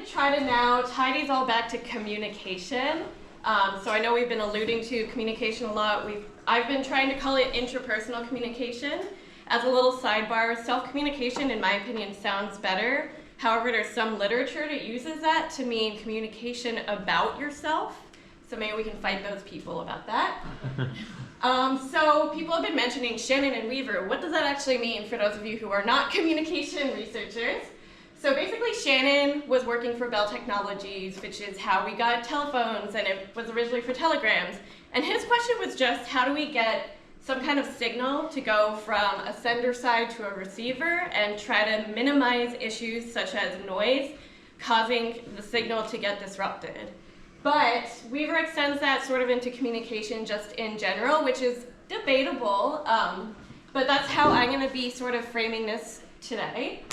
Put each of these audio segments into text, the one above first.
to try to now tie these all back to communication. So I know we've been alluding to communication a lot. I've been trying to call it interpersonal communication. As a little sidebar, self-communication, in my opinion, sounds better. However, there's some literature that uses that to mean communication about yourself. So maybe we can fight those people about that. So people have been mentioning Shannon and Weaver. What does that actually mean for those of you who are not communication researchers? So basically, Shannon was working for Bell Technologies, which is how we got telephones, and it was originally for telegrams. And his question was just, how do we get some kind of signal to go from a sender side to a receiver and try to minimize issues such as noise causing the signal to get disrupted? But Weaver extends that sort of into communication just in general, which is debatable, but that's how I'm going to be sort of framing this today.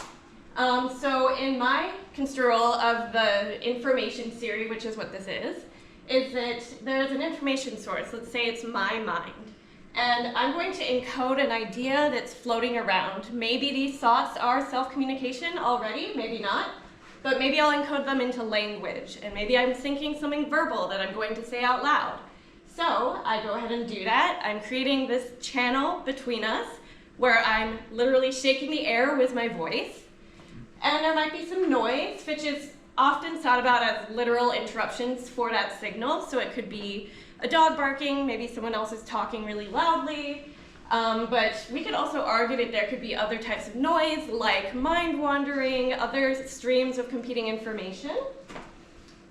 So in my construal of the information theory, which is what this is that there's an information source. Let's say it's my mind. And I'm going to encode an idea that's floating around. Maybe these thoughts are self-communication already, maybe not. But maybe I'll encode them into language. And maybe I'm thinking something verbal that I'm going to say out loud. So I go ahead and do that. I'm creating this channel between us where I'm literally shaking the air with my voice. And there might be some noise, which is often thought about as literal interruptions for that signal. So it could be a dog barking, maybe someone else is talking really loudly. But we could also argue that there could be other types of noise, like mind wandering, other streams of competing information.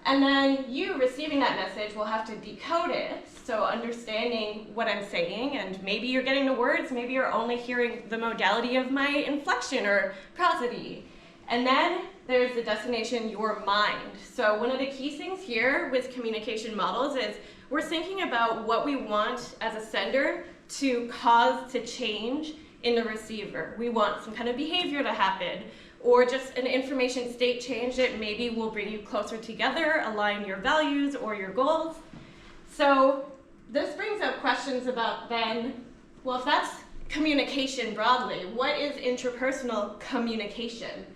And then you, receiving that message, will have to decode it, so understanding what I'm saying, and maybe you're getting the words, maybe you're only hearing the modality of my inflection or prosody. And then there's the destination, your mind. So one of the key things here with communication models is we're thinking about what we want as a sender to cause to change in the receiver. We want some kind of behavior to happen, or just an information state change that maybe will bring you closer together, align your values or your goals. So this brings up questions about then, well, if that's communication broadly, what is interpersonal communication?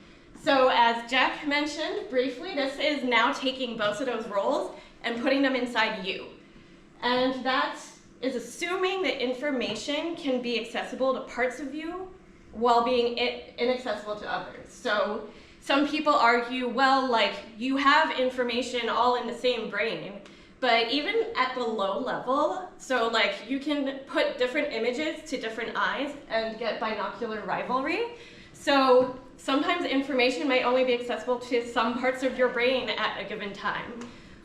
So as Jack mentioned briefly, this is now taking both of those roles and putting them inside you. And that is assuming that information can be accessible to parts of you while being inaccessible to others. So some people argue, well, like, you have information all in the same brain, but even at the low level, so like you can put different images to different eyes and get binocular rivalry. So sometimes information might only be accessible to some parts of your brain at a given time.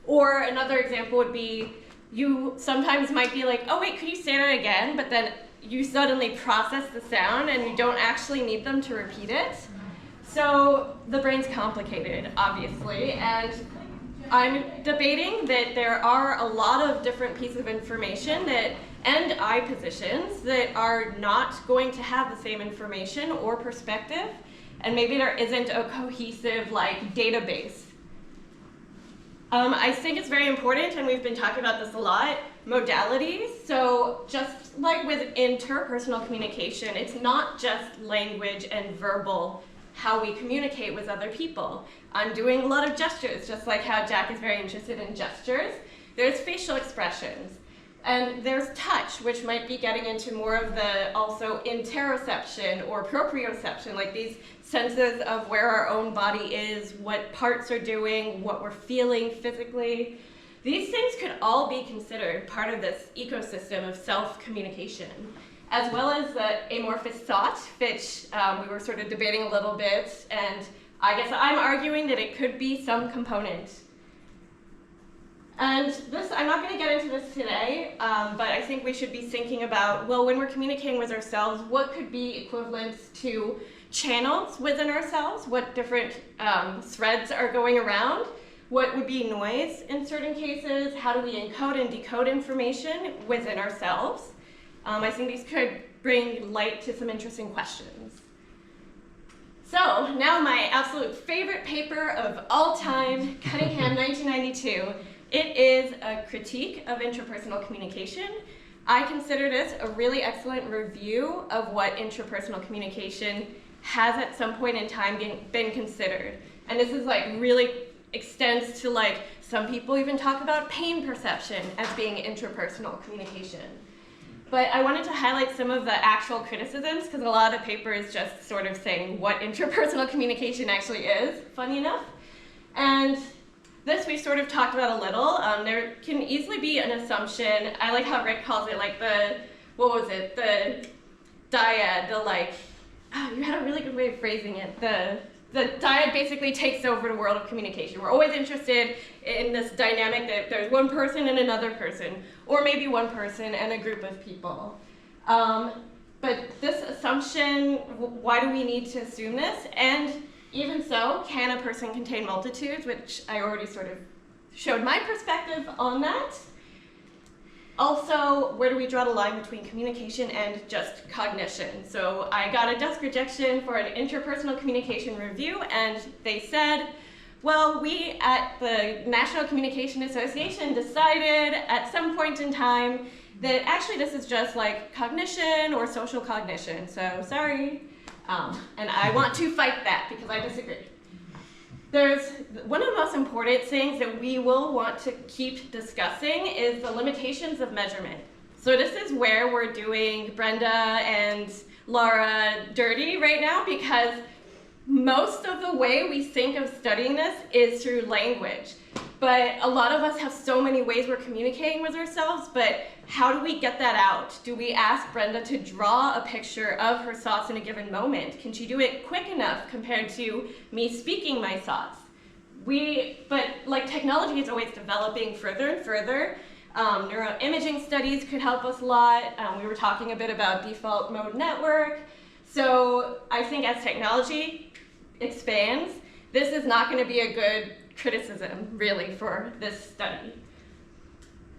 Or another example would be, you sometimes might be like, oh wait, could you say that again? But then you suddenly process the sound and you don't actually need them to repeat it. So the brain's complicated, obviously, and I'm debating that there are a lot of different pieces of information that, and eye positions that are not going to have the same information or perspective, and maybe there isn't a cohesive like database. I think it's very important, and we've been talking about this a lot, modalities. So just like with interpersonal communication, it's not just language and verbal how we communicate with other people. I'm doing a lot of gestures, just like how Jack is very interested in gestures. There's facial expressions. And there's touch, which might be getting into more of the also interoception or proprioception, like these senses of where our own body is, what parts are doing, what we're feeling physically. These things could all be considered part of this ecosystem of self-communication, as well as the amorphous thought, which we were sort of debating a little bit, and I guess I'm arguing that it could be some component. And this, I'm not going to get into this today, but I think we should be thinking about, well, when we're communicating with ourselves, what could be equivalents to channels within ourselves? What different threads are going around? What would be noise in certain cases? How do we encode and decode information within ourselves? I think these could bring light to some interesting questions. So now my absolute favorite paper of all time, Cunningham, 1992. It is a critique of interpersonal communication. I consider this a really excellent review of what interpersonal communication has at some point in time been considered. And this is like really extends to like, some people even talk about pain perception as being interpersonal communication. But I wanted to highlight some of the actual criticisms, because a lot of the paper is just sort of saying what interpersonal communication actually is, funny enough. And this we sort of talked about a little. There can easily be an assumption. I like how Rick calls it like the, what was it? The dyad, the like, oh, you had a really good way of phrasing it. The dyad basically takes over the world of communication. We're always interested in this dynamic that there's one person and another person, or maybe one person and a group of people. But this assumption, why do we need to assume this? And even so, can a person contain multitudes, which I already sort of showed my perspective on that. Also, where do we draw the line between communication and just cognition? So I got a desk rejection for an interpersonal communication review, and they said, well, we at the National Communication Association decided at some point in time that actually this is just like cognition or social cognition, so sorry. And I want to fight that because I disagree. There's one of the most important things that we will want to keep discussing is the limitations of measurement. So this is where we're doing Brenda and Laura dirty right now, because most of the way we think of studying this is through language. But a lot of us have so many ways we're communicating with ourselves, but how do we get that out? Do we ask Brenda to draw a picture of her thoughts in a given moment? Can she do it quick enough compared to me speaking my thoughts? But like technology is always developing further and further. Neuroimaging studies could help us a lot. We were talking a bit about default mode network. So I think as technology expands, this is not going to be a good criticism, really, for this study.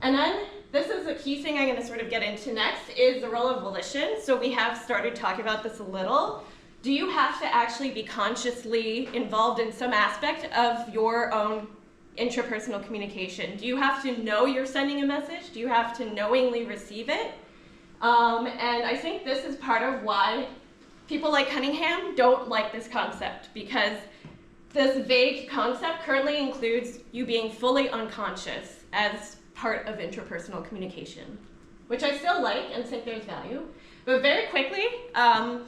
And then, this is a key thing I'm going to sort of get into next, is the role of volition. So we have started talking about this a little. Do you have to actually be consciously involved in some aspect of your own intrapersonal communication? Do you have to know you're sending a message? Do you have to knowingly receive it? And I think this is part of why people like Cunningham don't like this concept, because this vague concept currently includes you being fully unconscious as part of interpersonal communication, which I still like and think there's value. But very quickly, interpersonal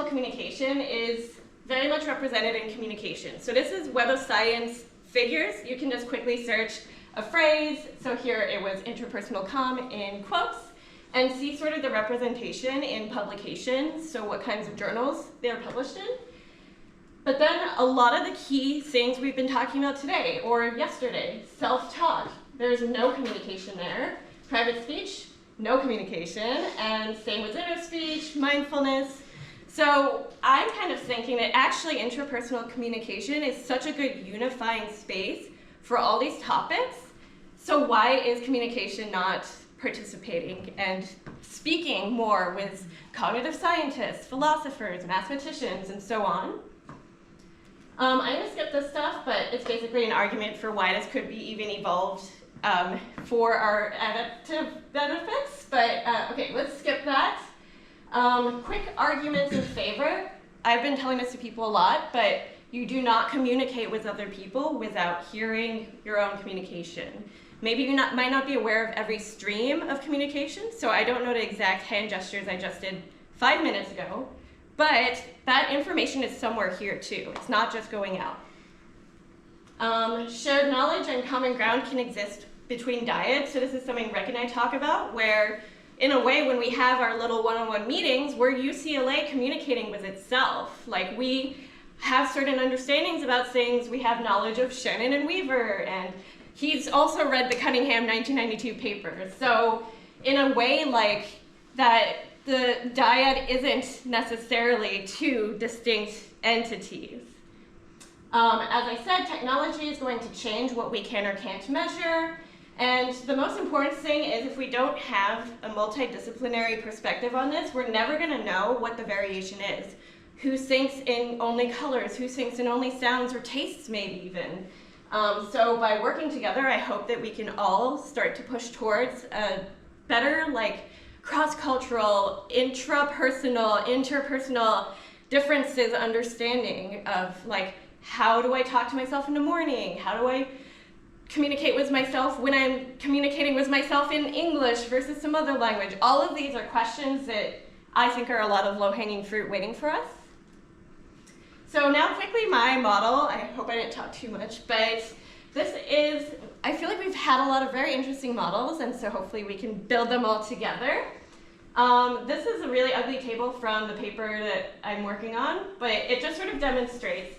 communication is very much represented in communication. So this is Web of Science figures. You can just quickly search a phrase. So here it was interpersonal comm in quotes, and see sort of the representation in publications, so what kinds of journals they're published in. But then a lot of the key things we've been talking about today, or yesterday, self-talk, there's no communication there. Private speech, no communication, and same with inner speech, mindfulness. So I'm kind of thinking that actually interpersonal communication is such a good unifying space for all these topics. So why is communication not participating and speaking more with cognitive scientists, philosophers, mathematicians, and so on? I'm going to skip this stuff, but it's basically an argument for why this could be even evolved for our adaptive benefits. But okay, let's skip that. Quick arguments in favor. I've been telling this to people a lot, but you do not communicate with other people without hearing your own communication. Maybe you might not be aware of every stream of communication, so I don't know the exact hand gestures I just did 5 minutes ago, but that information is somewhere here too. It's not just going out. Shared knowledge and common ground can exist between dyads, so this is something Rick and I talk about, where in a way when we have our little one-on-one meetings, we're UCLA communicating with itself. Like we have certain understandings about things, we have knowledge of Shannon and Weaver, and he's also read the Cunningham 1992 paper. So in a way like that, the dyad isn't necessarily two distinct entities. As I said, technology is going to change what we can or can't measure. And the most important thing is if we don't have a multidisciplinary perspective on this, we're never going to know what the variation is. Who thinks in only colors, who thinks in only sounds or tastes maybe even. So by working together, I hope that we can all start to push towards a better, like, cross-cultural, intrapersonal, interpersonal differences understanding of, like, how do I talk to myself in the morning? How do I communicate with myself when I'm communicating with myself in English versus some other language? All of these are questions that I think are a lot of low-hanging fruit waiting for us. So now quickly my model, I hope I didn't talk too much, but this is, I feel like we've had a lot of very interesting models, and so hopefully we can build them all together. This is a really ugly table from the paper that I'm working on, but it just sort of demonstrates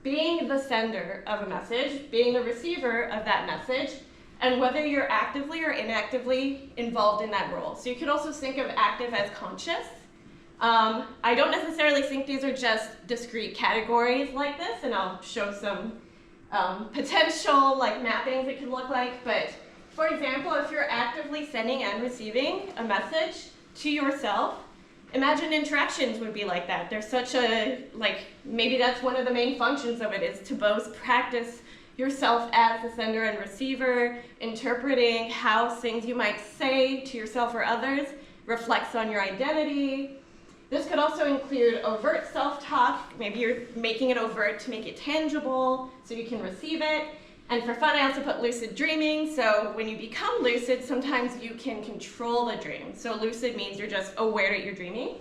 being the sender of a message, being the receiver of that message, and whether you're actively or inactively involved in that role. So you could also think of active as conscious. I don't necessarily think these are just discrete categories like this, and I'll show some potential mappings it could look like, but for example, if you're actively sending and receiving a message to yourself, imagine interactions would be like that. There's such a, maybe that's one of the main functions of it, is to both practice yourself as the sender and receiver, interpreting how things you might say to yourself or others reflects on your identity. This could also include overt self-talk. Maybe you're making it overt to make it tangible so you can receive it. And for fun, I also put lucid dreaming. So when you become lucid, sometimes you can control the dream. So lucid means you're just aware that you're dreaming.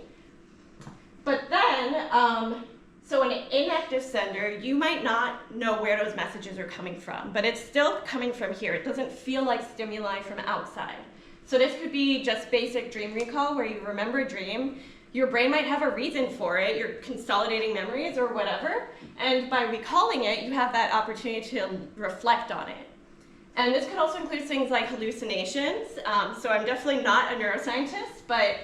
But then, so an inactive sender, you might not know where those messages are coming from, but it's still coming from here. It doesn't feel like stimuli from outside. So this could be just basic dream recall, where you remember a dream. Your brain might have a reason for it. You're consolidating memories or whatever. And by recalling it, you have that opportunity to reflect on it. And this could also include things like hallucinations. So I'm definitely not a neuroscientist, but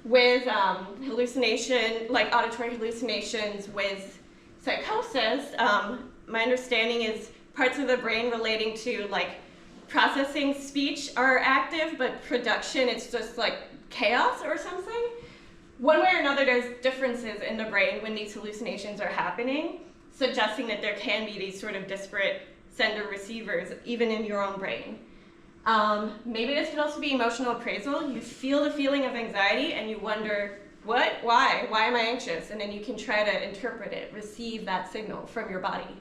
with hallucination, like auditory hallucinations with psychosis, my understanding is parts of the brain relating to processing speech are active, but production, it's just chaos or something. One way or another, there's differences in the brain when these hallucinations are happening, suggesting that there can be these sort of disparate sender-receivers, even in your own brain. Maybe this could also be emotional appraisal. You feel the feeling of anxiety and you wonder, what? Why? Why am I anxious? And then you can try to interpret it, receive that signal from your body.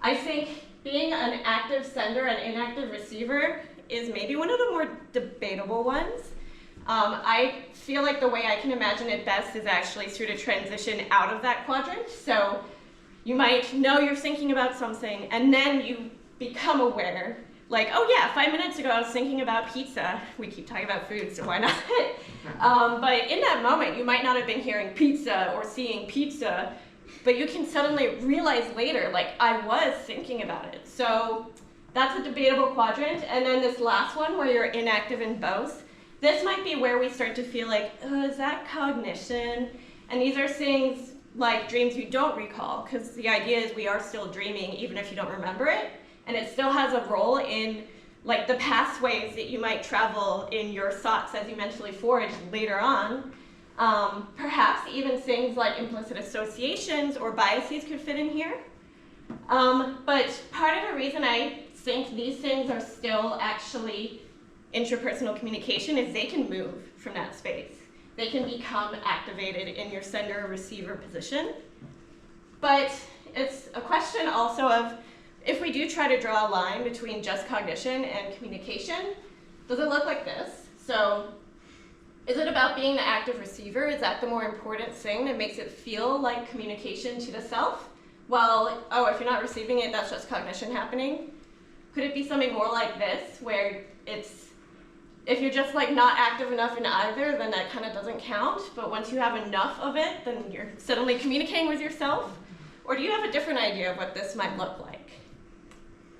I think being an active sender and inactive receiver is maybe one of the more debatable ones. I feel like the way I can imagine it best is actually through the transition out of that quadrant. So you might know you're thinking about something, and then you become aware. Oh yeah, 5 minutes ago I was thinking about pizza. We keep talking about food, so why not? But in that moment, you might not have been hearing pizza or seeing pizza, but you can suddenly realize later, I was thinking about it. So that's a debatable quadrant. And then this last one, where you're inactive in both, this might be where we start to feel is that cognition? And these are things like dreams you don't recall, because the idea is we are still dreaming even if you don't remember it. And it still has a role in the pathways that you might travel in your thoughts as you mentally forage later on. Perhaps even things like implicit associations or biases could fit in here. But part of the reason I think these things are still actually intrapersonal communication is they can move from that space. They can become activated in your sender-receiver position. But it's a question also of, if we do try to draw a line between just cognition and communication, does it look like this? So is it about being the active receiver? Is that the more important thing that makes it feel like communication to the self? Well, if you're not receiving it, that's just cognition happening. Could it be something more like this, where if you're just not active enough in either, then that kind of doesn't count. But once you have enough of it, then you're suddenly communicating with yourself. Or do you have a different idea of what this might look like?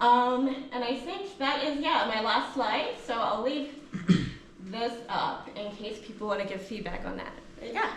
And I think that is, my last slide. So I'll leave this up in case people want to give feedback on that. But yeah.